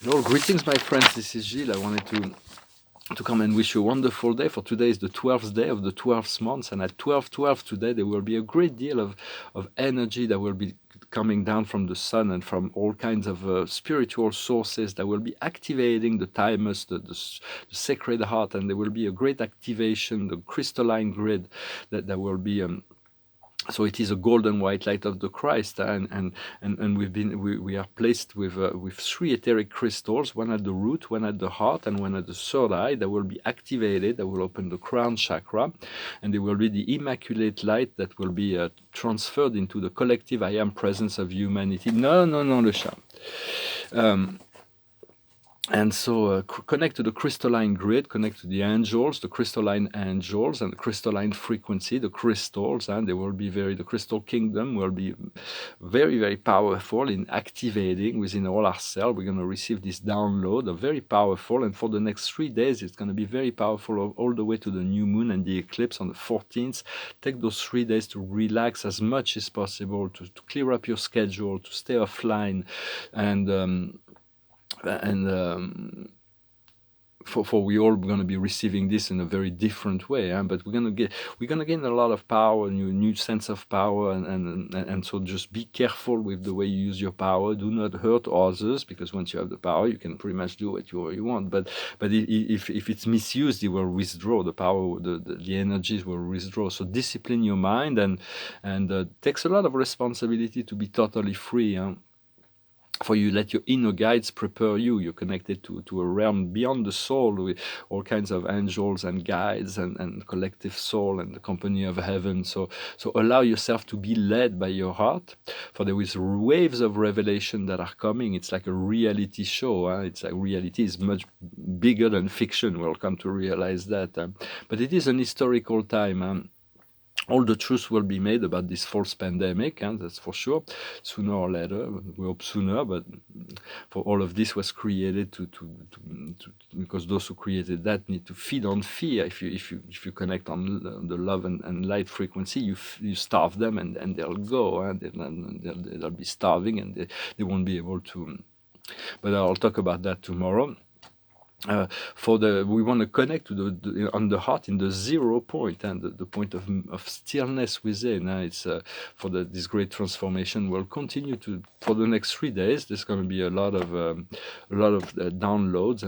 Well, greetings, my friends. This is Gilles. I wanted to come and wish you a wonderful day. For today is the 12th day of the 12th month, and at 12:12 today there will be a great deal of energy that will be coming down from the sun and from all kinds of spiritual sources that will be activating the thymus, the sacred heart, and there will be a great activation, the crystalline grid that will be. So it is a golden white light of the Christ, and we are placed with three etheric crystals, one at the root, one at the heart, and one at the third eye, that will be activated, that will open the crown chakra, and there will be the immaculate light that will be transferred into the collective I am presence of humanity. Non, non, non, le chat. And so connect to the crystalline grid, connect to the angels, the crystalline angels, and the crystalline frequency, the crystals, and they will be the crystal kingdom will be very, very powerful in activating within all ourselves. We're going to receive this download of very powerful, and for the next 3 days, it's going to be very powerful all the way to the new moon and the eclipse on the 14th. Take those 3 days to relax as much as possible, to clear up your schedule, to stay offline, and for we all going to be receiving this in a very different way, but we're going to gain a lot of power, new sense of power, and so just be careful with the way you use your power. Do not hurt others, because once you have the power, you can pretty much do what you want. But if it's misused, it will withdraw the power. The energies will withdraw. So discipline your mind, and takes a lot of responsibility to be totally free. For you let your inner guides prepare you. You're connected to a realm beyond the soul, with all kinds of angels and guides and collective soul and the company of heaven. So allow yourself to be led by your heart, for there is waves of revelation that are coming. It's like a reality show. It's like reality is much bigger than fiction. We'll come to realize that. But it is an historical time. All the truth will be made about this false pandemic, that's for sure, sooner or later. We hope sooner, but for all of this was created to because those who created that need to feed on fear. If you connect on the love and light frequency, you starve them, and they'll go, they'll be starving, and they won't be able to. But I'll talk about that tomorrow. We want to connect to on the heart in the 0 point, and the point of stillness within. It's for this great transformation will continue for the next 3 days. There's going to be a lot of downloads,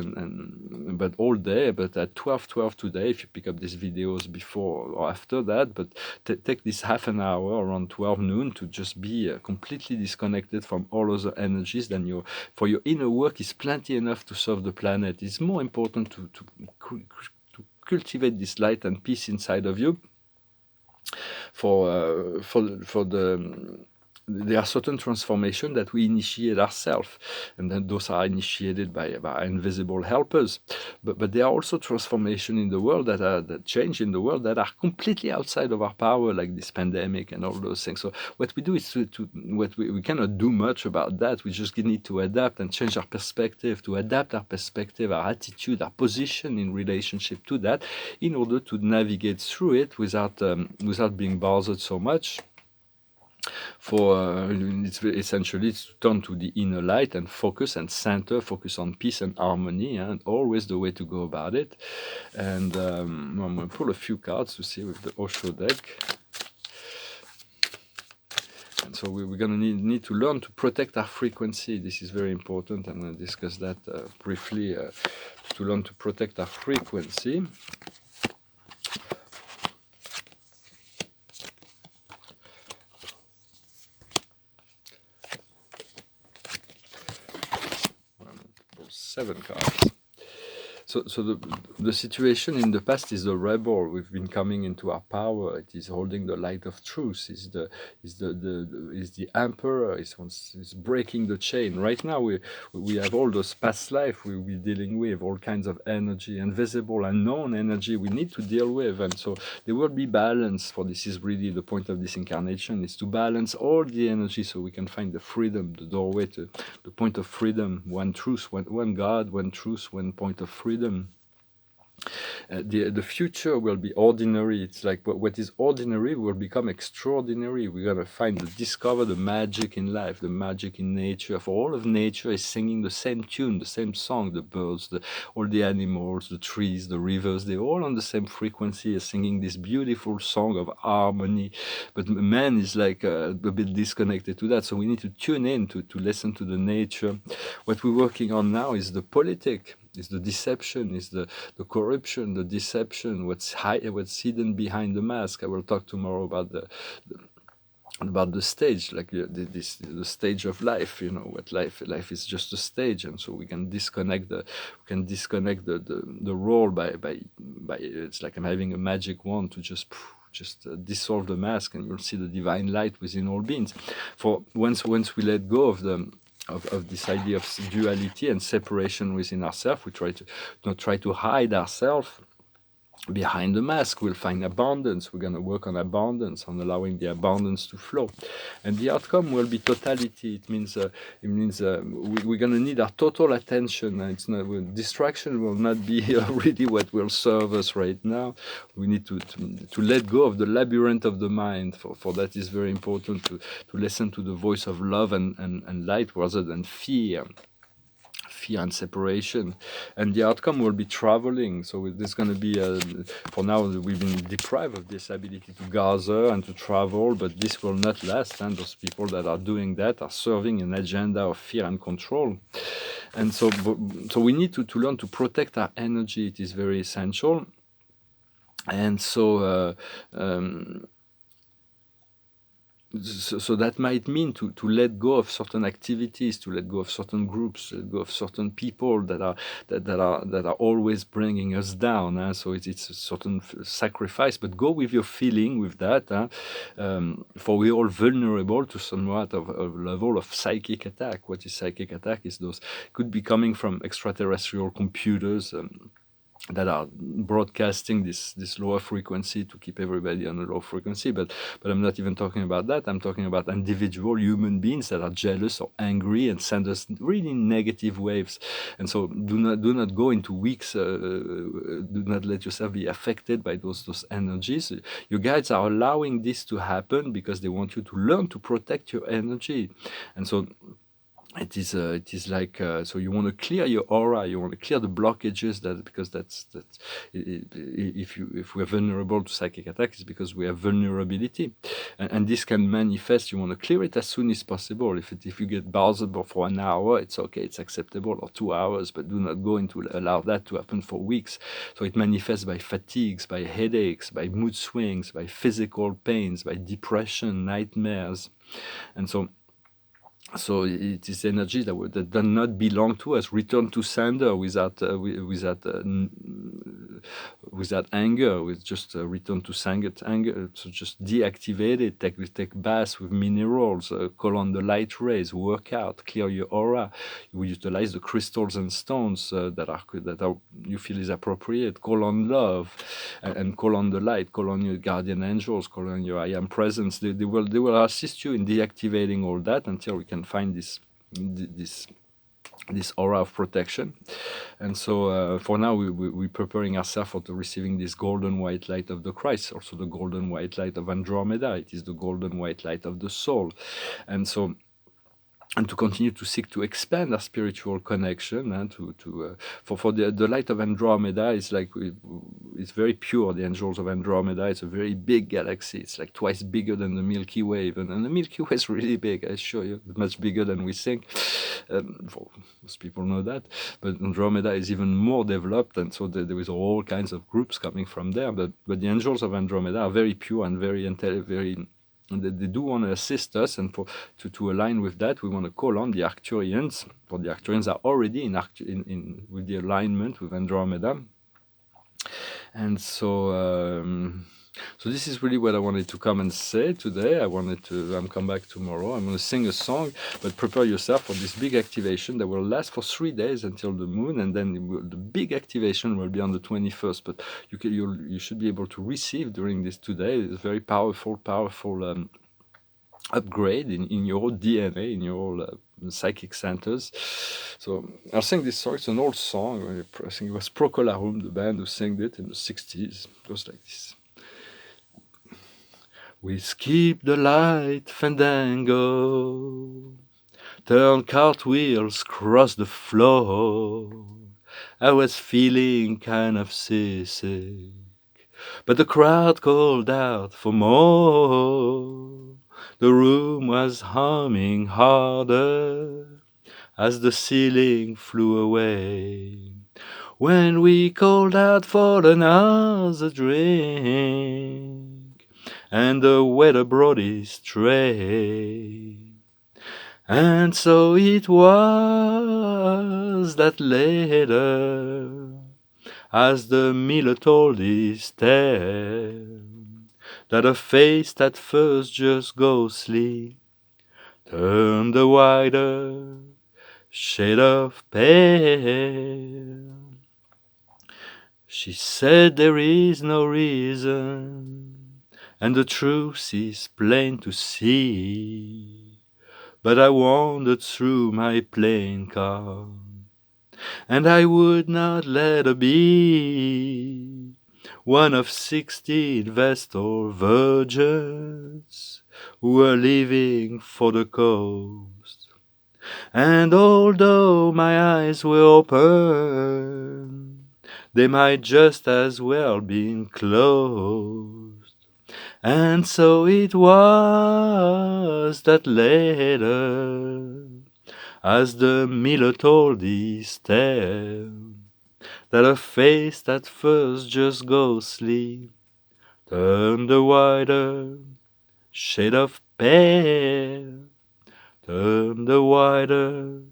but all day. But at 12:12 today, if you pick up these videos before or after that, but take this half an hour around 12 noon to just be completely disconnected from all other energies. Then for your inner work is plenty enough to serve the planet. It's more important to cultivate this light and peace inside of you. There are certain transformations that we initiate ourselves, and then those are initiated by invisible helpers. But there are also transformations in the world that change in the world that are completely outside of our power, like this pandemic and all those things. So what we do is we cannot do much about that. We just need to adapt and change our perspective, to adapt our perspective, our attitude, our position in relationship to that, in order to navigate through it without being bothered so much. It's essentially to turn to the inner light and focus and center, focus on peace and harmony, and always the way to go about it. And I'm going to pull a few cards to see with the Osho deck. And so we're going to need to learn to protect our frequency. This is very important. I'm going to discuss that briefly, to learn to protect our frequency. 7 cards. So the situation in the past is the rebel. We've been coming into our power. It is holding the light of truth. Is the emperor. Is breaking the chain. Right now we have all those past life we'll be dealing with, all kinds of energy, invisible, unknown energy we need to deal with, and so there will be balance. For this is really the point of this incarnation, is to balance all the energy so we can find the freedom, the doorway to the point of freedom. One truth, one God, one truth, one point of freedom. The future will be ordinary. It's like what is ordinary will become extraordinary. We're gonna discover the magic in life, the magic in nature. For all of nature is singing the same tune, the same song. The birds, all the animals, the trees, the rivers, they're all on the same frequency, are singing this beautiful song of harmony. But man is like a bit disconnected to that. So we need to tune in to listen to the nature. What we're working on now is the politic, is the deception, is the corruption, the deception, what's hidden behind the mask. I will talk tomorrow about the stage, like the stage of life. You know what life is just a stage, and so we can disconnect the role by it's like I'm having a magic wand to just dissolve the mask, and you'll see the divine light within all beings. For once we let go of this idea of duality and separation within ourselves, we not try to hide ourselves behind the mask. We'll find abundance. We're going to work on abundance, on allowing the abundance to flow, and the outcome will be totality. It means we're going to need our total attention. It's not distraction will not be really what will serve us right now. We need to let go of the labyrinth of the mind. For that is very important to listen to the voice of love and light rather than fear and separation. And the outcome will be traveling. So there's going to be for now we've been deprived of this ability to gather and to travel, but this will not last, and those people that are doing that are serving an agenda of fear and control. And so we need to learn to protect our energy. It is very essential. And so so that might mean to let go of certain activities, to let go of certain groups, let go of certain people that are always bringing us down. So it's a certain sacrifice, but go with your feeling with that. For we're all vulnerable to somewhat of a level of psychic attack. What is psychic attack? Is those could be coming from extraterrestrial computers. That are broadcasting this lower frequency to keep everybody on a low frequency, but I'm not even talking about that. I'm talking about individual human beings that are jealous or angry and send us really negative waves. And so do not go into weeks. Do not let yourself be affected by those energies. Your guides are allowing this to happen because they want you to learn to protect your energy. And so it is like so you want to clear your aura, you want to clear the blockages because that's if we're vulnerable to psychic attacks, it's because we have vulnerability, and this can manifest. You want to clear it as soon as possible. If you get bothered for an hour, it's okay, it's acceptable, or 2 hours, but do not go into allow that to happen for weeks. So it manifests by fatigues, by headaches, by mood swings, by physical pains, by depression, nightmares, and so it is energy that does not belong to us. Return to sender without anger. With just return to anger. So just deactivate it. Take baths with minerals. Call on the light rays. Work out. Clear your aura. We utilize the crystals and stones that are you feel is appropriate. Call on love and call on the light. Call on your guardian angels. Call on your I am presence. They will assist you in deactivating all that until we can find this aura of protection. And so for now we're preparing ourselves for receiving this golden white light of the Christ, also the golden white light of Andromeda. It is the golden white light of the soul. And so and to continue to seek to expand our spiritual connection, and for the light of Andromeda is like it's very pure. The angels of Andromeda, it's a very big galaxy. It's like twice bigger than the Milky Way, and the Milky Way is really big. I assure you, much bigger than we think. Most people know that, but Andromeda is even more developed, and so there is all kinds of groups coming from there. But the angels of Andromeda are very pure and very and they do want to assist us, and to align with that, we want to call on the Arcturians. For the Arcturians are already in with the alignment with Andromeda, and so this is really what I wanted to come and say today. I'm come back tomorrow. I'm going to sing a song, but prepare yourself for this big activation that will last for 3 days until the moon, and then the big activation will be on the 21st. But you should be able to receive during this 2 days. It's very powerful upgrade in your DNA, in your psychic centers. So I'll sing this song. It's an old song. I think it was Procolarum, the band who sang it in the 60s. It goes like this. We skip the light fandango, turn cartwheels, cross the floor. I was feeling kind of seasick, but the crowd called out for more. The room was humming harder as the ceiling flew away. When we called out for another drink, and the waiter brought his tray. And so it was that later, as the miller told his tale, that a face at first just ghostly turned a wider shade of pale. She said there is no reason, and the truth is plain to see. But I wandered through my playing card, and I would not let her be one of 60 investor virgins who were leaving for the coast. And although my eyes were open, they might just as well been closed. And so it was that later, as the miller told his tale, that a face that first just ghostly turned a wider shade of pale, turned a wider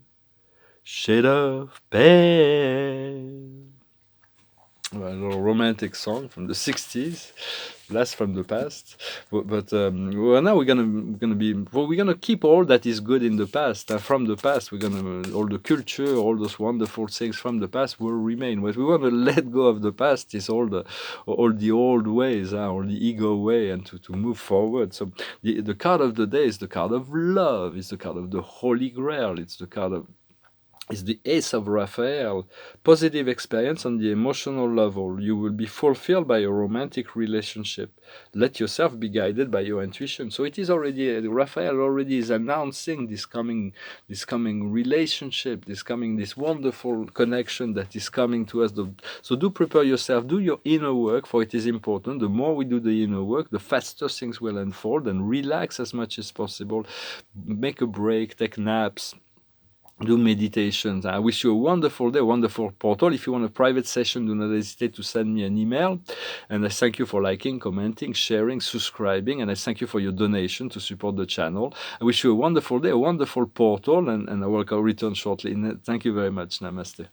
shade of pale. A little romantic song from the 60s, blast from the past. But well, now we're gonna keep all that is good in the past, from the past. We're gonna all the culture, all those wonderful things from the past will remain. What we want to let go of the past is all the old ways, all the ego way, and to move forward. So the card of the day is the card of love. It's the card of the Holy Grail. It's the card of the Ace of Raphael. Positive experience on the emotional level. You will be fulfilled by a romantic relationship. Let yourself be guided by your intuition. So it is already, Raphael already is announcing this coming relationship, this wonderful connection that is coming to us. So do prepare yourself, do your inner work, for it is important. The more we do the inner work, the faster things will unfold, and relax as much as possible. Make a break, take naps, do meditations. I wish you a wonderful day, wonderful portal. If you want a private session, do not hesitate to send me an email. And I thank you for liking, commenting, sharing, subscribing, and I thank you for your donation to support the channel. I wish you a wonderful day, a wonderful portal, and I will return shortly. Thank you very much. Namaste.